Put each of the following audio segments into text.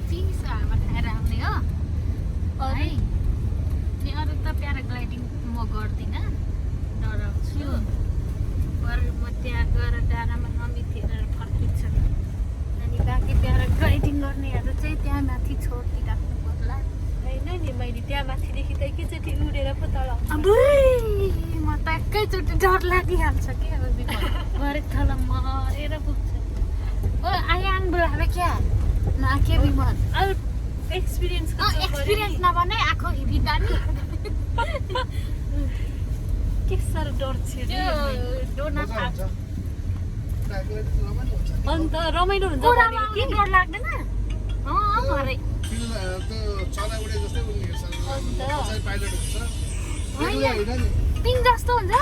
चिसो हावा खाएर आउने हो है नि अरू त प्याराग्लाइडिङ म गर्दिनँ डराउँछु बरु म त्यहाँ गएर डाँडामा नमितेर फर्किन्छ अनि बाँकी प्याराग्लाइडिङ गर्नेहरू चाहिँ त्यहाँ माथि छोडिदिइराख्नु पर्ला होइन नि मैले त्यहाँ माथिदेखि त एकैचोटि उडेर पो तल म त एकैचोटि डर लागिहाल्छ कि अब गरेको थल मरेर पुग्छ ओ आयाङ बोलावे क्या नाके बिमन अब एक्सपिरियन्स एक्सपिरियन्स नभने आँखो हिँडिदानी के साह्रो डर छ डोना अन्त रमाइलो हुन्छ कि डर लाग्दैन भरे पिङ जस्तो हुन्छ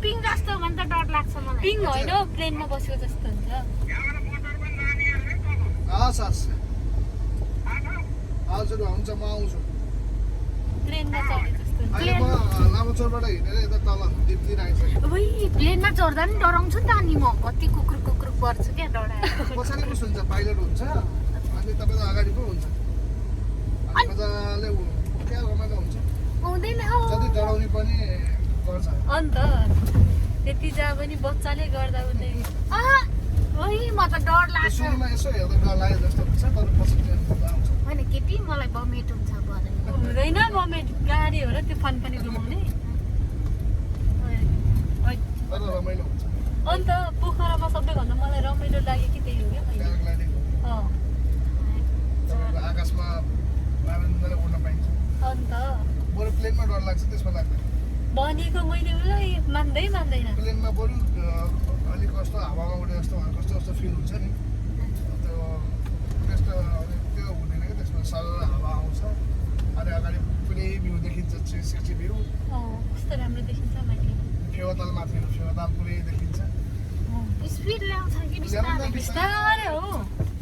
पिङ जस्तो भने त डर लाग्छ मलाई पिङ होइन प्लेनमा बसेको जस्तो हुन्छ हजुर हुन्छ म आउँछु प्लेनमा चढे जस्तो हुन्छ अहिले म लामाचौरबाट हिँडेर यता तल दिप्तिर आइसकेँ प्लेनमा चढ्दा नि डराउँछु नि त अनि म कति कुक्रुक कुक्रुक पर्छ क्या डराएर पछाडि पो हुन्छ पाइलट हुन्छ अनि तपाईँ अगाडि पो हुन्छ अनि मजाले क्या रमाइलो हुन्छ आउँदैन जति डराउने पनि गर्छ अन्त त्यति जहाँ पनि बच्चाले गर्दा हुँदै म त डर लाग्छ सुरुमा यसो हेर्दा डर लाग्यो जस्तो हुन्छ तर पछि आउँछ होइन केटी मलाई बमेट हुन्छ भने हुँदैन गभर्मेन्ट गाडी हो र त्यो फन पनि घुमाउने तर रमाइलो हुन्छ अन्त पोखरामा सबैभन्दा मलाई रमाइलो लाग्यो कि त्यही हो क्या मैले प्याराग्लाइडिङ तपाईँको आकाशमा आनन्दले उड्न पाइन्छ अन्त बरु प्लेनमा डर लाग्छ त्यसमा लाग्दैन भनेको मैले उसलाई मान्दैन प्लेनमा बरु अलिक कस्तो हावामा उडे जस्तो कस्तो कस्तो फिल हुन्छ नि त्यो त्यस्तो त्यो हुँदैन कि त्यसमा सरल हावा आउँछ अनि अगाडि पुरै भ्यू देखिन्छ 360 भ्यू कस्तो राम्रो देखिन्छ मैले फेवाताल माथि फेवाताल पुरै देखिन्छ स्पिड ल्याउँछ कि बिस्तारै हो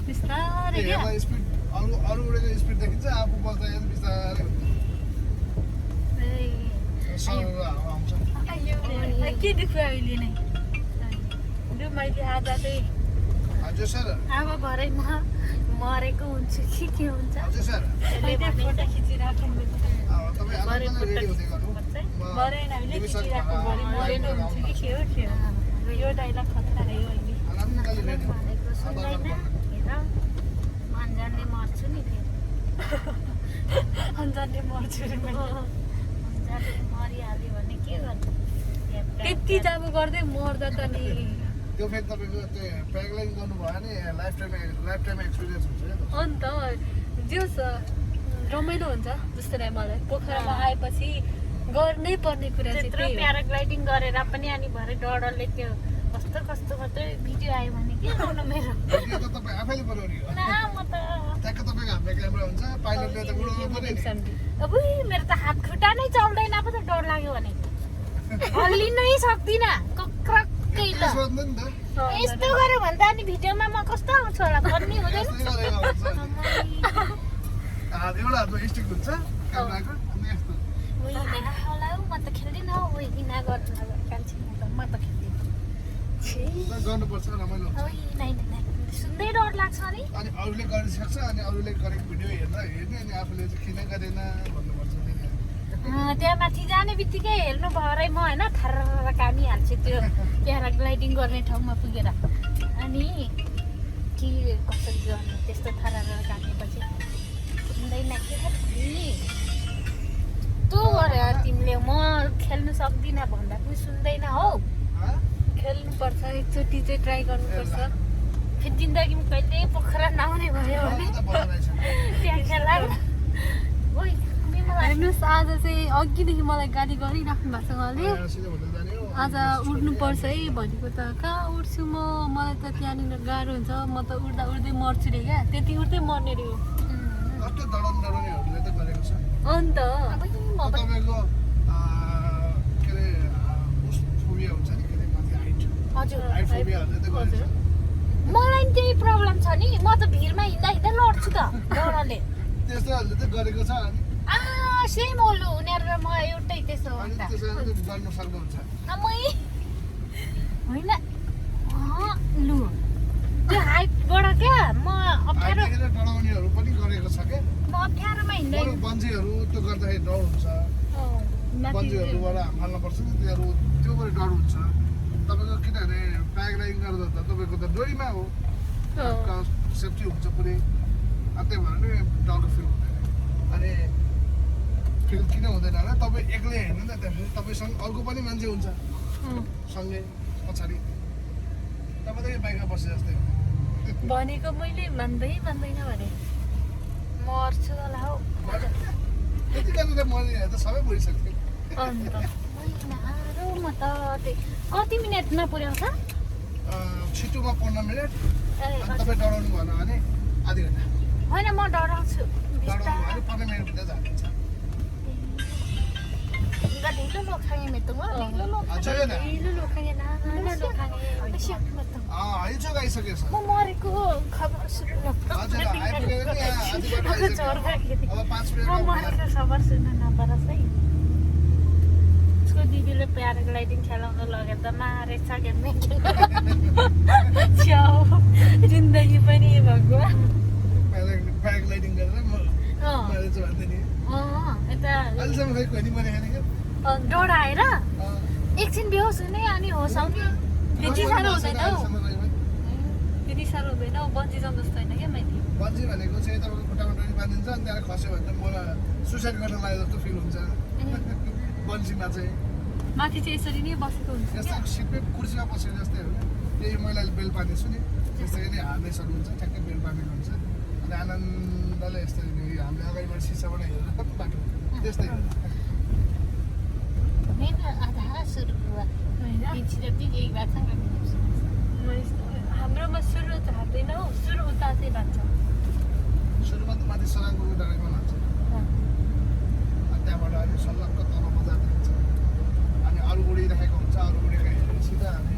बिस्तारै क्या स्पिड अरू उडेको स्पिड देखिन्छ आफू बस्दा बिस्तारै हुन्छ सरल हावा आउँछ के देख्यो अहिले नै लु मैले आज चाहिँ हजुर सर अब भरे म मरेको हुन्छु कि के हुन्छ हजुर सर फोटो खिचिराख्नु तपाईँ आनन्दले रेडी हुँदै गर्नु मरेन हामीले खिचिराख्नु भरे मरेन हुन्छ कि के हो यो डाइलग खतरा है अहिले आनन्दले रेडी भनेको सुन्दैन हेर अन्जानले मर्छु नि फेरि अन्जानले मर्छु रे मैले अन्जानले मरिहाल्यो भने के गर्नु त्यति जाब गर्दै मर्दा त नि त्यो फेरि तपाईँको त्यो प्याराग्लाइडिङ गर्नुभयो भने लाइफ टाइम एक्सपिरियन्स हुन्छ क्या अन्त जोस् रमाइलो हुन्छ जस्तो लाग्यो मलाई पोखरामा आएपछि गर्नै पर्ने कुरा चाहिँ त्यत्रो त्यही हो प्याराग्लाइडिङ गरेर पनि अनि भरे डरले त्यो कस्तो कस्तो मात्रै भिडियो आयो भने के गर्नु मेरो भिडियो त तपाईँ आफैले बनाउने हो न म त ट्याक्क तपाईँको हाम्रो क्यामेरा हुन्छ पाइलटले त उडाउनु पर्यो नि अब मेरो त हात खुट्टा नै चल्दैन पो त डर लाग्यो भने हल्लिनै सक्दिनँ कक्रक्कै त सोध्नु नि त यस्तो गर्यो भने त अनि भिडियोमा म कस्तो आउँछु होला भन्ने हुँदैन यस्तै गरेको हुन्छ एउटा हातमा स्टिक हुन्छ क्यामेराको अनि यस्तो होला म त खेल्दिनँ हौ हिना गर्नु कान्छी म त खेल्दिनँ गर्नुपर्छ रमाइलो हुन्छ सुन्दै डर लाग्छ नि अनि अरूले गरिसक्छ अनि अरूले गरेको भिडियो हेर्ने अनि आफूले चाहिँ किन गरेन भन्नुपर्छ त्यहाँ माथि जाने बित्तिकै हेर्नु भरै म होइन थर्र कामिहाल्छु त्यो प्याराग्लाइडिङ गर्ने ठाउँमा पुगेर अनि के कसरी गर्नु त्यस्तो थर्र कामेपछि सुन्दैन के तँ गरे तिमीले म खेल्नु सक्दिनँ भन्दा पनि सुन्दैन हौ खेल्नुपर्छ एकचोटि चाहिँ ट्राई गर्नुपर्छ फेरि जिन्दगीमा कहिले पोखरा नआउने भयो भने त्यहाँ खेला हेर्नुहोस् आज चाहिँ अघिदेखि मलाई गाली गरिराख्नु भएको छ उहाँले आज उड्नुपर्छ है भनेको त कहाँ उड्छु मलाई त त्यहाँनिर गाह्रो हुन्छ म त उड्दा उड्दै मर्छु रे क्या त्यति उड्दै मर्ने रे हो कस्तो डराउनेहरूले त गरेको छ अन्त तपाईँको के अरे फोबिया हुन्छ नि के अरे माथि हजुर हाइट फोबियाहरूले त गरेको छ मलाई नि त्यही प्रब्लम छ नि म त भिरमा हिँड्दा हिँड्दा लड्छु त डरले त्यस्तोहरूले त गरेको छ अनि सेम हो लु उनीहरू र म एउटै त्यसो हो अनि नि त त्यसरी गर्न सक्नुहुन्छ होइन लु त्यो हाइटबाट क्या म अप्ठ्यारो बन्जीहरू त्यो गर्दाखेरि डर हुन्छ बन्जीहरूबाट हाल्नुपर्छ नि त्योबाट डर हुन्छ तपाईँको किनभने प्याराग्लाइडिङ गर्दा त तपाईँको त डोरीमा हो सेफ्टी हुन्छ पुरै अनि त्यही भएर नि डरको फिल हुँदैन अनि फिल किन हुँदैन होला तपाईँ एक्लै होइन नि त त्यसपछि तपाईँसँग अर्को पनि मान्छे हुन्छ सँगै पछाडि तपाईँ त यो बाइकमा बसे जस्तै भनेको मैले मान्दैन भने मर्छु होला हौ त्यति गरेर मैले त सबै बुझिसक्थेँ अन्त म त कति मिनटमा पुर्याउँछ छिटोमा 15 मिनट अनि तपाईँ डराउनु भएन भने आधी घन्टा होइन म डराउँछु डराउनु भने 15 मिनटभित्र जान्छ ढिलो लोखाङे मेतुङ हजुर न ढिलो लोखाङे नाना लोखाङे आइसक्यो आइसकेछ म मरेको खबर सुन्नु हजुर आइपुगेर नि यहाँ आधी बाटो आइसक्यो अब 5 म मिनट मरेको खबर सुन्नु नपरोस् है उसको दिदीले प्याराग्लाइडिङ खेलाउन लगेर त मारेछ छ्याउ जिन्दगी पनि भगवान प्याराग्लाइडिङ गरेर मैले चाहिँ भन्दै नि यता अहिलेसम्म खै कोही नि मरेको छैन डढाएर एकछिन बेहोस हुने अनि होस आउने त्यति साह्रो हुँदैन हौ अहिलेसम्म खै पनि। त्यति साह्रो हुँदैन हौ बन्जी जम्प जस्तो होइन क्या मैले बन्जी भनेको चाहिँ तपाईँको खुट्टामा डोरी बाँधिन्छ अनि त्यहाँ खस्यो भने त मलाई सुसाइड गर्न लाग्यो जस्तो फिल हुन्छ बन्जीमा चाहिँ माथि चाहिँ यसरी नै बसेको हुन्छ यस्तो सिटमै कुर्सीमा बसेको जस्तै हो त्यही मैलाले बेल पार्नेछु नि त्यस्तै नै हाल्दै सक्नुहुन्छ ठ्याक्कै बेल पार्नेको हुन्छ अनि आनन्दले यस्तरी नै हामीले अगाडिबाट सिसाबाट हेरेर कति बाटो त्यस्तै हो आधा सुरु होइन पछि जति यही बात हाम्रोमा सुरु थाहा हौ सुरु उता चाहिँ भन्छ सुरुमा त माथि सराङको डाँडामा हाल्छ अनि त्यहाँबाट अनि सल्लक्क तल बजार हुन्छ अनि अरू उडिराखेको हुन्छ अरू उडेको हेरेर सिधा हामी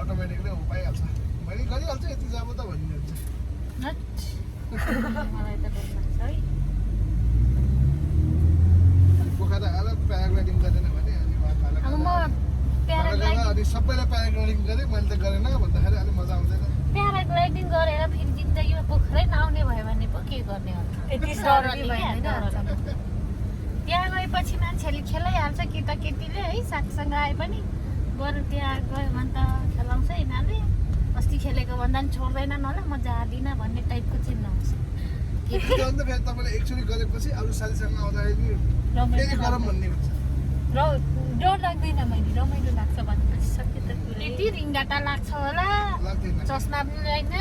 अटोमेटिकली पाइहाल्छ मैले गरिहाल्छु यति जाब त भनिदिन्छ मलाई त डर लाग्छ है पोखरा आएर प्याराग्लाइडिङ गरेन भने अनि अब म प्याराग्लाइडिङ अनि सबैलाई प्याराग्लाइडिङ गरेँ मैले त गरेन भन्दाखेरि अलिक मजा आउँदैन प्याराग्लाइडिङ गरेर फेरि जिन्दगीमा पोखरै नआउने भयो भने पो के गर्ने हो यति डरले डरले क्या, डरले। त्यहाँ गएपछि मान्छेहरूले खेलाइहाल्छ केटाकेटीले है साथसँग आए पनि बरु त्यहाँ गयो भने त खेलाउँछ यिनीहरूले अस्ति खेलेको भन्दा पनि छोड्दैनन् होला म जाँदिनँ भन्ने टाइपको चिन्ह हुन्छ फेरि तपाईँले एकचोटि गरेपछि अरू साथीसँग आउँदाखेरि फेरि गरौँ भन्ने हुन्छ डर लाग्दैन मैले रमाइलो लाग्छ भनेपछि सके त त्यति रिङ्गाटा लाग्छ होला लाग्दैन चस्मा पनि छैन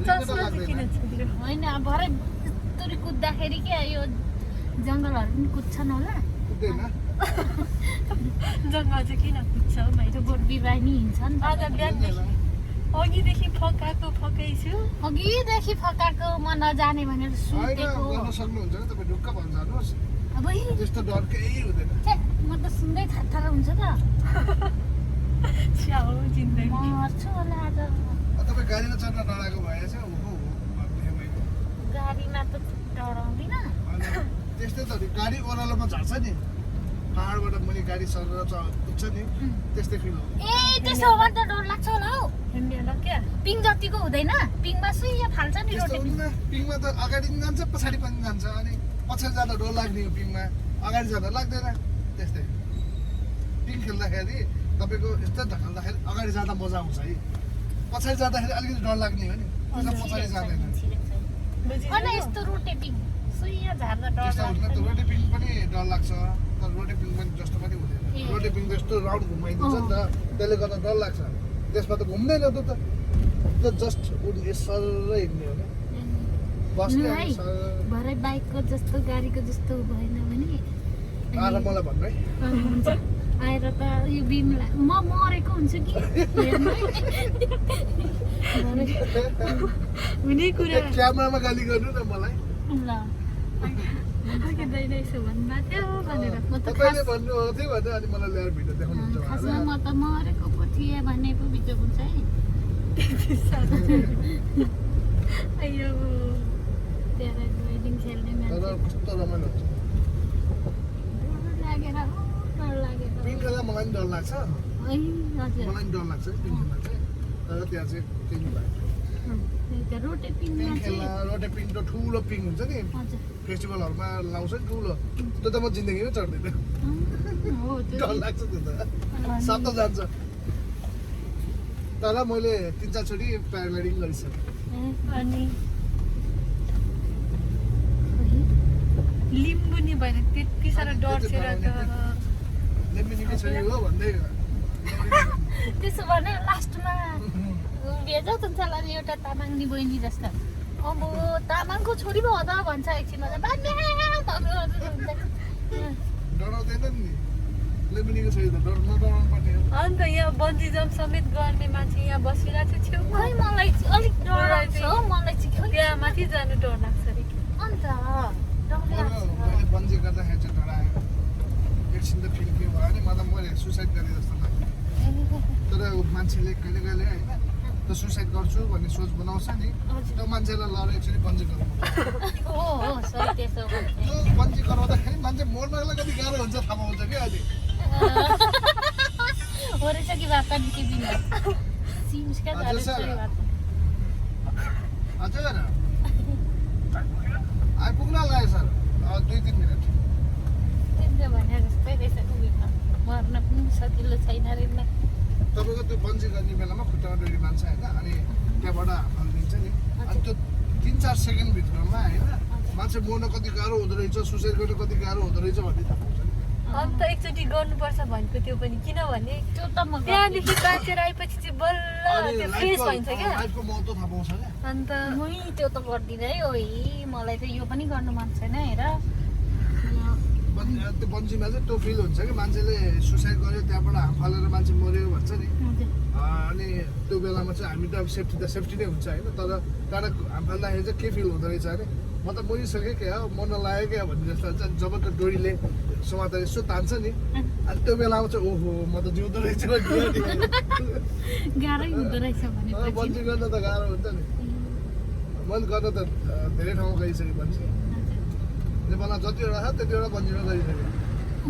चस्मा चाहिँ किन छोड्यो होइन भरे यस्तरी कुद्दाखेरि क्या यो जङ्गलहरू पनि कुद्छन् होला कुद्दैन जङ्गल चाहिँ किन कुद्छ हौ मैले बोट बिरुवा नि हिँड्छन् आज बिहानदेखि अघिदेखि फकाएको छु अघिदेखि फकाएको म नजाने भनेर होइन सुतेको गर्न सक्नुहुन्छ नि तपाईँ ढुक्क भन्छ जानुहोस् अब त्यस्तो डर केही हुँदैन म त सुन्दै थरथर हुन्छ त छ्याउ जिन्दगी मर्छु होला आज तपाईँ गाडीमा चढ्न डराएको भए चाहिँ ओहो भन्ने मैले गाडीमा त डराउँदिनँ अनि त्यस्तै त हो, गाडी ओह्रालोमा झर्छ नि पाहाडबाट मुनि गाडी सरेर पुग्छ नि त्यस्तै फिल हो ए त्यसो हो भने त डर लाग्छ होला हौ हिँड्नेला क्या पिङ जतिको हुँदैन पिङमा सुइया फाल्छ नि त्यस्तो रोटे हुँदैन पिङमा त अगाडि पनि जान्छ पछाडि पनि जान्छ अनि पछाडि जाँदा डर लाग्ने हो पिङमा अगाडि जाँदा लाग्दैन त्यस्तै पिङ खेल्दाखेरि तपाईँको यस्तो ढकाल्दाखेरि अगाडि जाँदा मजा आउँछ है पछाडि जाँदाखेरि अलिकति डर लाग्ने हो नि त्यसमा पछाडि जाँदैन होइन यस्तो रोटे पिङ सुइया झार्दा डर त्यस्तो हुँदैन त लाग्छ रोटे पिङ पनि डर लाग्छ तर रोटे पिङ पनि जस्तो पनि हुँदैन रोटे पिङ जस्तो राउन्ड घुमाइदिन्छ नि त त्यसले गर्दा डर लाग्छ त्यसमा त घुम्दैन त जस्ट सरै हिँड्ने हो क्या बस्ने है अनि सर भरे बाइकको जस्तो गाडीको जस्तो भएन भने आएर मलाई भन्नु है हुन्छ आएर त यो बिमलाई म मरेको हुन्छु कि हुने कुरा क्यामेरामा गाली गर्नु न मलाई ल फर्किँदैन यसो भन्नुभएको थियो भनेर म त तपाईँले भन्नुभएको थियो भने अनि मलाई ल्याएर भिडियो देखाउनुहुन्छ खासमा भनेर म त मरेको पो थिएँ भन्ने पो भिडियो हुन्छ है अयो प्याराग्लाइडिङ खेल्ने तर मान्छे कस्तो रमाइलो हुन्छ डर लागेर हो डर लागेर पिङ खेल्दा मलाई पनि डर लाग्छ है हजुर मलाई पनि डर लाग्छ पिङ खेल्दा चाहिँ तर त्यहाँ चाहिँ केही भयो त्यो रोटे पिङ पिङमा खेल्न चाहिँ रोटे पिङको ठुलो पिङ हुन्छ नि हजुर फेस्टिभलहरूमा लाउँछ नि ठुलो त्यो त म जिन्दगीमै चढ्दिनँ हो त्यो डर लाग्छ त्यो त सात जान्छ तर मैले 3-4 चोटि प्याराग्लाइडिङ गरिसकेँ अनि लिम्बू नि भएन त्यति साह्रो डढ्छेर त लेम्बिनीको छोरी हो भन्दै त्यसो भने लास्टमा भेज तुन्छला एउटा तामाङनी बहिनी जस्तो अब तामाङको छोरी पो हो त भन्छ एकछिनमा डराउँदैन नि लेम्बिनीको छोरी त नडराउनु पर्ने हो अन्त यहाँ बन्जी जम्प समेत गर्ने मान्छे यहाँ बसिरहेको छ छेउमा खै मलाई चाहिँ अलिक डर लाग्छ हो मलाई चाहिँ खै त्यहाँ माथि जानु डर लाग्छ अरे अन्त डर लाग्छ मैले बन्जी गर्दाखेरि चाहिँ डराएँ एकछिन त फिल के भयो भने मलाई मैले सुसाइड गरेँ जस्तो लाग्यो तर मान्छेले कहिले कहिले होइन त सुसाइड गर्छु भन्ने सोच बनाउँछ नि त्यो मान्छेलाई लड एक्चुअली बन्जी गर्नु हो सही त्यसो भने त्यो बन्जी गराउँदाखेरि मान्छे मर्नलाई कति गाह्रो हुन्छ थाहा पाउँछ क्या अहिले हो रहेछ कि बात के बिना सिम्स क्या हजुर सर। हजुर आइपुग्न लाग्यो सर 2-3 मिनट तिमीले भने जस्तै रहेछ उभिन्न मर्न पनि सजिलो छैन रे तपाईँको त्यो बन्जी गर्ने बेलामा खुट्टामा डोरी बान्छ होइन अनि त्यहाँबाट हालिदिन्छ नि अनि त्यो 3-4 सेकेन्डभित्रमा होइन मान्छे मर्न कति गाह्रो हुँदो रहेछ सुसाइड गर्न कति गाह्रो हुँदो रहेछ भन्ने थाहा पाउँछ नि अन्त एकचोटि गर्नुपर्छ भनेको त्यो पनि किनभने त्यो त म त्यहाँदेखि बाँचेर आएपछि चाहिँ बल्ल त्यो फ्रेस भइन्छ क्या लाइफको महत्त्व थाहा पाउँछ क्या अन्त मै त्यो त गर्दिनँ है ओइ मलाई त यो पनि गर्नु मन छैन हेर त्यो बन्जीमा चाहिँ त्यो फिल हुन्छ कि मान्छेले सुसाइड गर्यो त्यहाँबाट हाम फालेर मान्छे मऱ्यो भन्छ नि अनि त्यो बेलामा चाहिँ हामी त अब सेफ्टी नै हुन्छ होइन तर त्यहाँबाट हाम फाल्दाखेरि चाहिँ के फिल हुँदो रहेछ अरे म त मरिसकेँ क्या हो मर्न लाग्यो क्या भन्ने जस्तो हुन्छ जब त्यो डोरीले समातेर यसो तान्छ नि अनि त्यो बेलामा चाहिँ ओहो म त जिउँदो रहेछ गाह्रै हुँदो रहेछ भने बन्जी गर्न त गाह्रो हुन्छ नि मैले गर्न त धेरै ठाउँमा गइसकेँ बन्जी नेपालमा जतिवटा छ त्यतिवटा बन्जीमा गरिसकेँ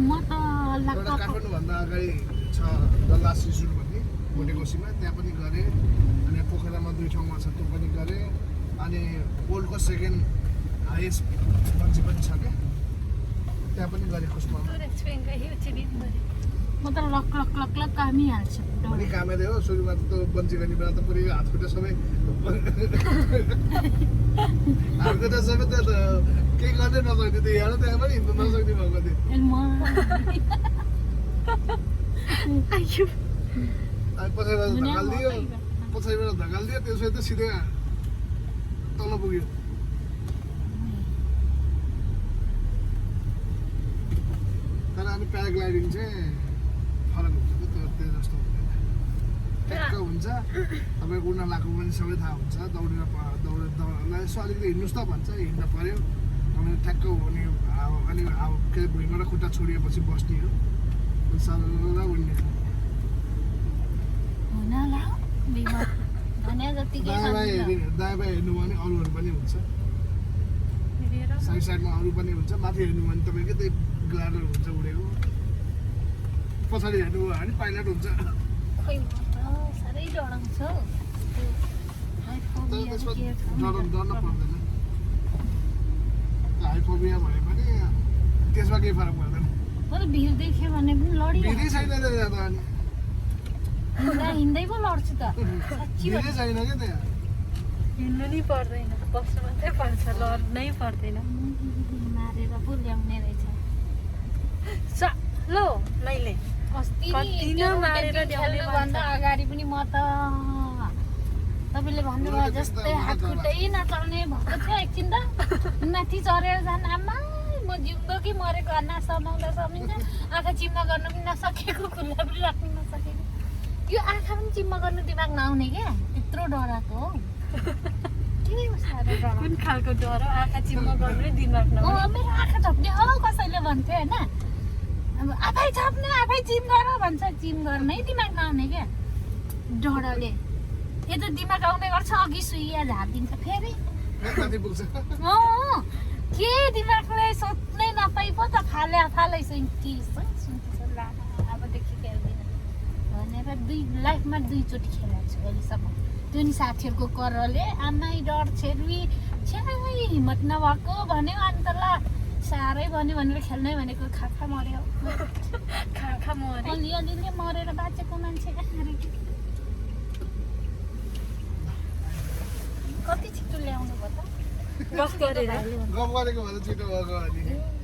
म त एउटा काठमाडौँभन्दा अगाडि छ जल्ला सिसुर भन्ने भोटेकोसीमा त्यहाँ पनि गरेँ अनि पोखरामा 2 ठाउँमा छ त्यो पनि गरेँ अनि वर्ल्डको सेकेन्ड हाइएस्ट बन्जी पनि छ क्या त्यहाँ पनि गरेँ खुसमा म त लक लक लक लक कामिहाल्छु पनि कामेले हो सुरुमा त त्यो बन्जी गर्ने बेला त पुरै हात खुट्टा सबै हात खुट्टा सबै त केही गर्नै नसक्ने त्यो हेर त्यहाँ पनि हिँड्नु नसक्ने भएको थियो अनि पछाडिबाट धकालिदियो पछाडिबाट धकालिदियो त्यसपछि त सिधै तल पुग्यो तर अनि प्याराग्लाइडिङ चाहिँ फरक हुन्छ कि त्यो जस्तो हुँदैन ट्याक्क हुन्छ तपाईँको उड्न लगाएको पनि सबै थाहा हुन्छ दौडेर यसो अलिकति हिँड्नुहोस् त भन्छ हिँड्न पऱ्यो अनि ठ्याक्क हुने अनि के अरे भुइँबाट खुट्टा छोडिएपछि बस्ने हो सरर उड्ने दायाँ बायाँ हेर्नु भने अरूहरू पनि हुन्छ साइडमा अरू पनि हुन्छ माथि हेर्नु भने तपाईँको त्यही ग्लाडर हुन्छ उडेको पछाडि हेर्नु भयो भने पाइलट हुन्छ खोइ साह्रै डराउँछ तर त्यसमा डर्न पर्दैन हाइफोबिया भने पनि त्यसमा केही फरक पर्दैन तर भिड देख्यो भने पनि लडिहाल्छ भिडै छैन त्यहाँ त अनि हिँड्दै पो लड्छु त साँच्ची भिडै छैन क्या त्यहाँ हिँड्नु नि पर्दैन बस्नु मात्रै पर्छ लड्नै पर्दैन मारेर पो ल्याउने रहेछ लो लैले अस्ति कति त्यो न मारेर रोटेपिङ ल्याउने खेल्नुभन्दा अगाडि पनि म त तपाईँले भन्नुभयो जस्तै हात खुट्टै नचल्ने भएको थियो एकछिन त माथि चढेर जान आमा म जिउँदो कि मरेको अन्ना समाउँदा समिन्छ आँखा चिम्मा गर्नु पनि नसकेको खुल्ला पनि राख्नु नसकेको यो आँखा पनि चिम्मा गर्नु दिमाग नआउने क्या यत्रो डराएको हो के साह्रो डराएको कुन खालको डर हो आँखा चिम्मा गर्नु दिमाग नआउने मेरो आँखा छोप्ने कसैले भन्थ्यो होइन अब आफै छोप्ने आफै चिम गर भन्छ चिम गर्नै दिमाग नआउने क्या डरले यता दिमाग आउने गर्छ अघि सुइया झारिदिन्छ फेरि माथि पुग्छ के दिमागले सोच्नै नपाइ पो त फालै सुन्थिस अबदेखि खेल्दिनँ भनेर लाइफमा 2 चोटि खेलेको छु अहिलेसम्म त्यो नि साथीहरूको करले आमै डर छेर्वी छ्याइ हिम्मत नभएको भन्यो अनि त ल साह्रै भन्यो भनेर खेल्नै भनेको खाखा मऱ्यो खाखा मरे अलिअलि मरेर बाँचेको मान्छे कति छिटो ल्याउनु भयो त गफ गरेर गफ गरेको भन्दा छिटो भएको अनि